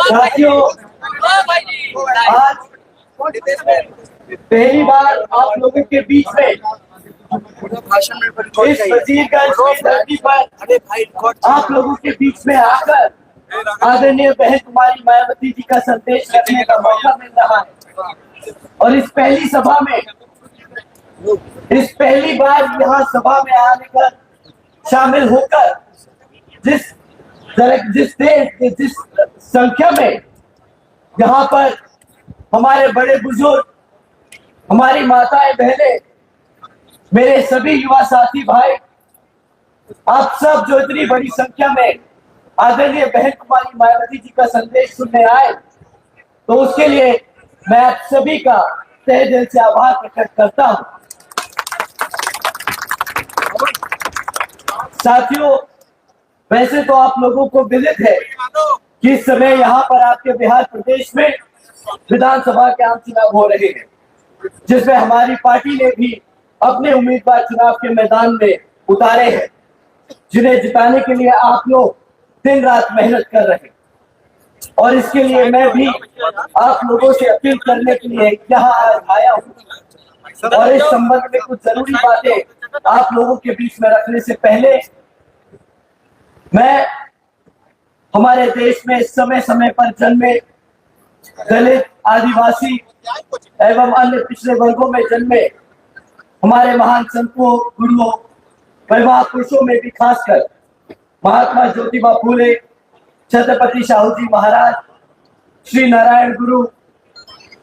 साथियों, आज पहली बार आप लोगों के बीच में इस वजीरगंज की धरती पर आप लोगों के बीच में आकर आदरणीय बहन कुमारी मायावती जी का संदेश रखने का मौका मिल रहा है। और इस पहली सभा में, इस पहली बार यहाँ सभा में आने का शामिल होकर जिस संख्या में यहाँ पर हमारे बड़े बुजुर्ग, हमारी माताएं बहनें, मेरे सभी युवा साथी भाई, आप सब जो इतनी बड़ी संख्या में आदरणीय बहन कुमारी मायावती जी का संदेश सुनने आए, तो उसके लिए मैं आप सभी का तहे दिल से आभार प्रकट करता हूं। साथियों, वैसे तो आप लोगों को विदित है कि इस समय यहाँ पर आपके बिहार प्रदेश में विधानसभा के आम चुनाव हो रहे हैं, जिसमें हमारी पार्टी ने भी अपने उम्मीदवार चुनाव के मैदान में उतारे हैं, जिन्हें जिताने के लिए आप लोग दिन रात मेहनत कर रहे हैं। और इसके लिए मैं भी आप लोगों से अपील करने के लिए यहाँ आज आया हूँ। और इस संबंध में कुछ जरूरी बातें आप लोगों के बीच में रखने से पहले मैं हमारे देश में समय समय पर जन्मे दलित, आदिवासी एवं अन्य पिछड़े वर्गों में जन्मे हमारे महान संतों, गुरुओं, महापुरुषों में भी खासकर महात्मा ज्योतिबा फूले, छत्रपति शाहू जी महाराज, श्री नारायण गुरु,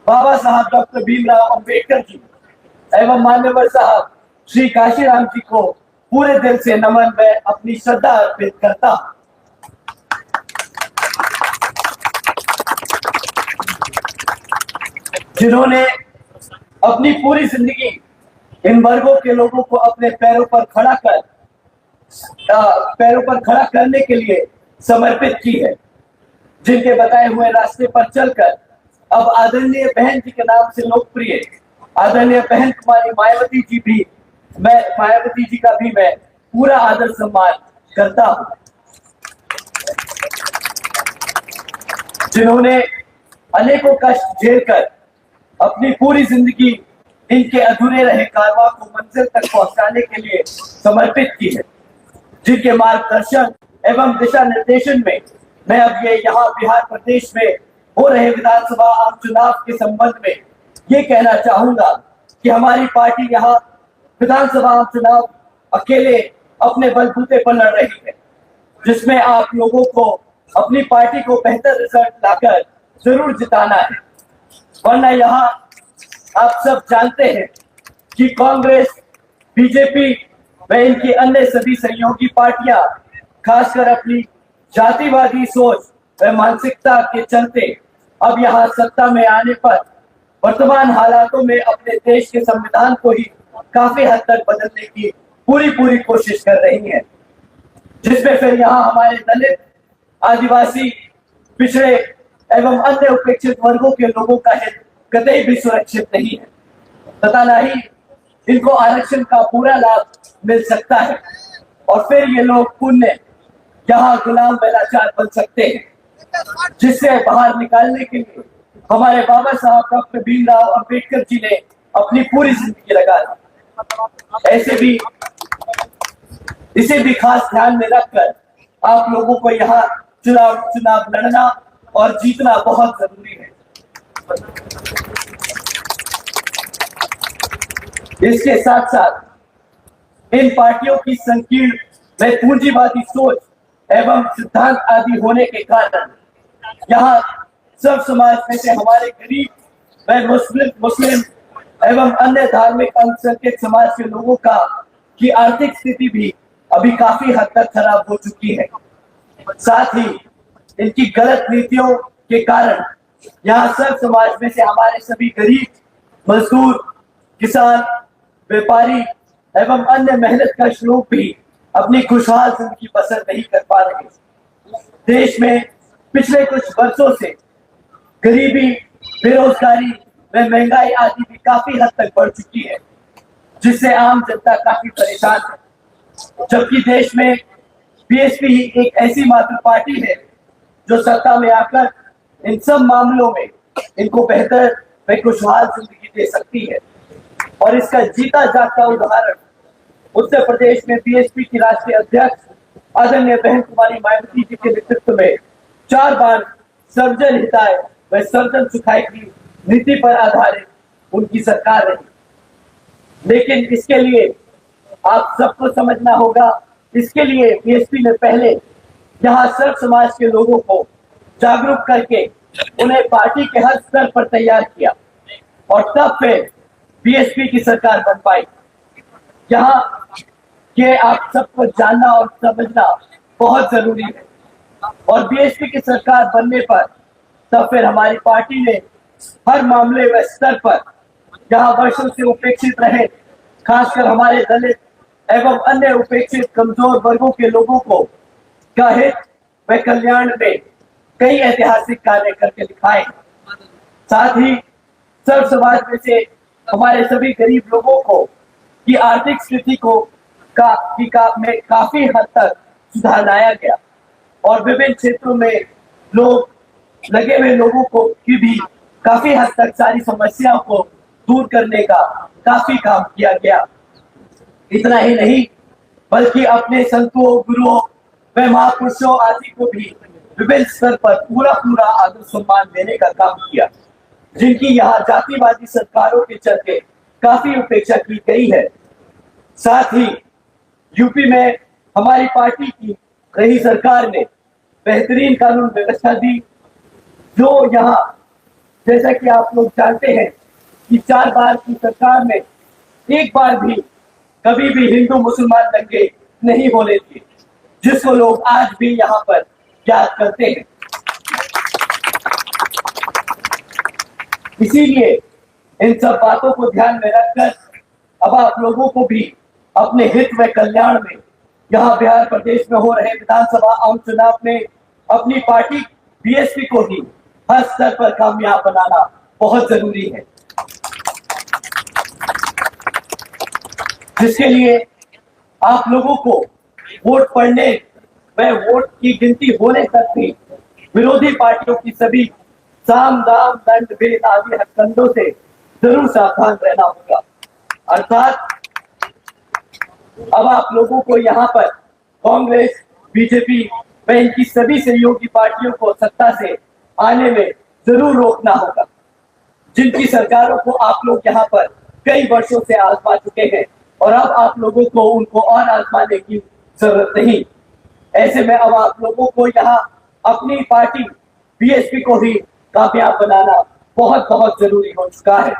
बाबा साहब डॉक्टर भीमराव अंबेडकर जी एवं मान्यवर साहब श्री काशीराम जी को पूरे दिल से नमन में अपनी श्रद्धा अर्पित करता हूं। जिन्होंने अपनी पूरी जिंदगी इन वर्गों के लोगों को अपने पैरों पर खड़ा करने के लिए समर्पित की है, जिनके बताए हुए रास्ते पर चलकर अब आदरणीय बहन जी के नाम से लोकप्रिय आदरणीय बहन कुमारी मायावती जी का भी मैं पूरा आदर सम्मान करता हूं। जिन्होंने अनेकों कष्ट झेलकर अपनी पूरी जिंदगी इनके अधूरे रहे कारवां को मंजिल तक पहुंचाने के लिए समर्पित की है, जिनके मार्गदर्शन एवं दिशा निर्देशन में मैं अब ये यहाँ बिहार प्रदेश में हो रहे विधानसभा आम चुनाव के संबंध में ये कहना चाहूंगा कि हमारी पार्टी यहाँ विधानसभा आम चुनाव अकेले अपने बलबूते पर लड़ रही है, जिसमें आप लोगों को अपनी पार्टी को बेहतर रिजल्ट लाकर जरूर जिताना है। वरना यहाँ आप सब जानते हैं कि कांग्रेस, बीजेपी व इनकी अन्य सभी सहयोगी पार्टियां खासकर अपनी जातिवादी सोच व मानसिकता के चलते अब यहाँ सत्ता में आने पर वर्तमान हालातों में अपने देश के संविधान को ही काफी हद तक बदलने की पूरी कोशिश कर रही है, जिसमें फिर यहाँ हमारे दलित, आदिवासी, पिछड़े एवं अन्य उपेक्षित वर्गों के लोगों का हित कतई भी सुरक्षित नहीं है तथा न ही इनको आरक्षण का पूरा लाभ मिल सकता है। और फिर ये लोग पुण्य यहाँ गुलाम बेलाचार बन सकते हैं, जिससे बाहर निकालने के लिए हमारे बाबा साहब डॉक्टर भीमराव अंबेडकर जी ने अपनी पूरी जिंदगी लगा दी। ऐसे भी इसे भी खास ध्यान में रखकर आप लोगों को यहाँ चुनाव लड़ना और जीतना बहुत जरूरी है। इसके साथ साथ इन पार्टियों की संकीर्ण व पूंजीवादी सोच एवं सिद्धांत आदि होने के कारण यहाँ सब समाज में से हमारे गरीब व मुस्लिम एवं अन्य धार्मिक अल्पसंख्यक समाज के लोगों की आर्थिक स्थिति भी अभी काफी हद तक खराब हो चुकी है। साथ ही इनकी गलत नीतियों के कारण यहाँ सब समाज में से हमारे सभी गरीब, मजदूर, किसान, व्यापारी एवं अन्य मेहनतकश लोग भी अपनी खुशहाल जिंदगी बसर नहीं कर पा रहे। देश में पिछले कुछ वर्षों से गरीबी, बेरोजगारी व महंगाई आदि भी काफी हद तक बढ़ चुकी है, जिससे आम जनता काफी परेशान है। जबकि देश में बीएसपी ही एक ऐसी मात्र पार्टी है जो सत्ता में आकर इन सब मामलों में इनको बेहतर व खुशहाल जिंदगी दे सकती है। और इसका जीता जागता उदाहरण उत्तर प्रदेश में बीएसपी की राष्ट्रीय अध्यक्ष आदरणीय बहन कुमारी मायावती जी के नेतृत्व में 4 बार सर्वजन हिताय व सर्वजन सुखाय की नीति पर आधारित उनकी सरकार रही। लेकिन इसके लिए आप सबको समझना होगा, इसके लिए बीएसपी ने पहले यहाँ सर्व समाज के लोगों को जागरूक करके उन्हें पार्टी के हर स्तर पर तैयार किया और तब फिर बीएसपी की सरकार बन पाई। यहाँ के आप सबको जानना और समझना बहुत जरूरी है। और बीएसपी की सरकार बनने पर तब फिर हमारी पार्टी ने हर मामले व स्तर पर जहां वर्षों से उपेक्षित रहे, खासकर हमारे दलित एवं अन्य उपेक्षित कमजोर वर्गों के लोगों को का हित व कल्याण में कई ऐतिहासिक कार्य करके दिखाए। साथ ही सर्व समाज में से हमारे सभी गरीब लोगों को की आर्थिक स्थिति को में काफी हद तक सुधार लाया गया और विभिन्न क्षेत्रों में लगे हुए लोगों को की भी काफी हद तक सारी समस्याओं को दूर करने का काफी काम किया गया। इतना ही नहीं बल्कि अपने संतों, गुरुओं व महापुरुषों आदि को भी विभिन्न स्तर पर पूरा आदर सम्मान देने का काम किया, जिनकी यहाँ जातिवादी सरकारों के चलते काफी उपेक्षा की गई है। साथ ही यूपी में हमारी पार्टी की रही सरकार ने बेहतरीन कानून व्यवस्था दी, जो यहाँ जैसा कि आप लोग जानते हैं कि 4 बार की सरकार में एक बार भी कभी भी हिंदू मुसलमान दंगे नहीं होने थे, जिसको लोग आज भी यहाँ पर याद करते हैं। इसीलिए इन सब बातों को ध्यान में रखकर अब आप लोगों को भी अपने हित व कल्याण में यहाँ बिहार प्रदेश में हो रहे विधानसभा आम चुनाव में अपनी पार्टी बीएसपी को ही हर स्तर पर कामयाब बनाना बहुत जरूरी है, जिसके लिए आप लोगों को वोट पड़ने व वोट की गिनती होने तक भी विरोधी पार्टियों की सभी साम दाम दंड भेद आदि हथकंडों से जरूर सावधान रहना होगा। अर्थात अब आप लोगों को यहाँ पर कांग्रेस, बीजेपी व इनकी सभी सहयोगी पार्टियों को सत्ता से आने में जरूर रोकना होगा, जिनकी सरकारों को आप लोग यहाँ पर कई वर्षों से आजमा चुके हैं और अब आप लोगों को उनको और आजमाने की जरूरत नहीं। ऐसे में अब आप लोगों को यहाँ अपनी पार्टी बीएसपी को ही कामयाब बनाना बहुत जरूरी हो चुका है।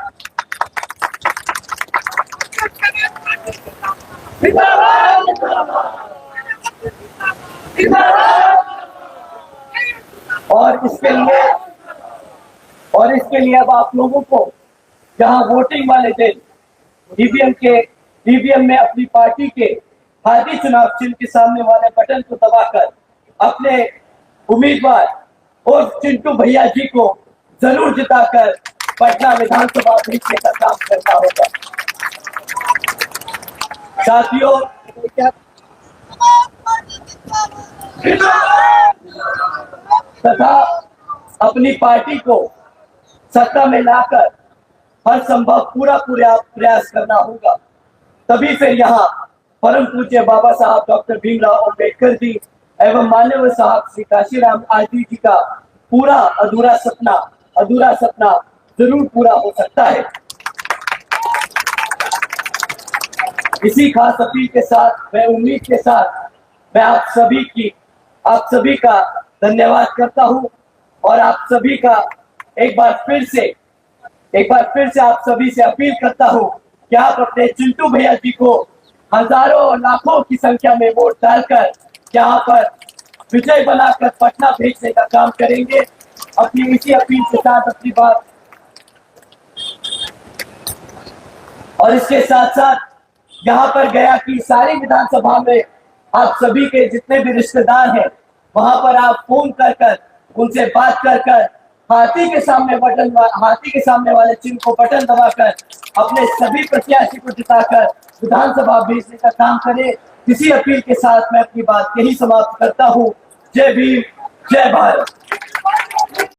और इसके लिए अब आप लोगों को जहां वोटिंग वाले दिन ईवीएम में अपनी पार्टी के हाथी चुनाव चिन्ह के सामने वाले बटन को दबाकर अपने उम्मीदवार और चिंटू भैया जी को जरूर जिताकर पटना विधानसभा भेजने का काम करना होगा। साथियों, तथा अपनी पार्टी को सत्ता में लाकर हर संभव पूरा प्रयास करना होगा, तभी फिर यहाँ परम पूज्य बाबा साहब डॉक्टर भीमराव अंबेडकर जी एवं माननीय साहब श्री काशीराम आदि जी का पूरा अधूरा सपना जरूर पूरा हो सकता है। इसी खास अपील के साथ व उम्मीद के साथ मैं आप सभी का धन्यवाद करता हूं और आप सभी का एक बार फिर से आप सभी से अपील करता हूं कि आप अपने चिंटू भैया जी को हजारों और लाखों की संख्या में वोट डालकर यहाँ पर विजय बनाकर पटना भेजने का काम करेंगे। अपनी इसी अपील के साथ अपनी बात और इसके साथ साथ यहाँ पर गया कि सारी विधानसभा में आप सभी के जितने भी रिश्तेदार हैं वहां पर आप फोन कर उनसे बात कर हाथी के सामने वाले चिन्ह को बटन दबाकर अपने सभी प्रत्याशी को जिताकर विधानसभा भेजने का काम करें इसी अपील के साथ मैं अपनी बात यही समाप्त करता हूँ। जय भीम, जय भारत।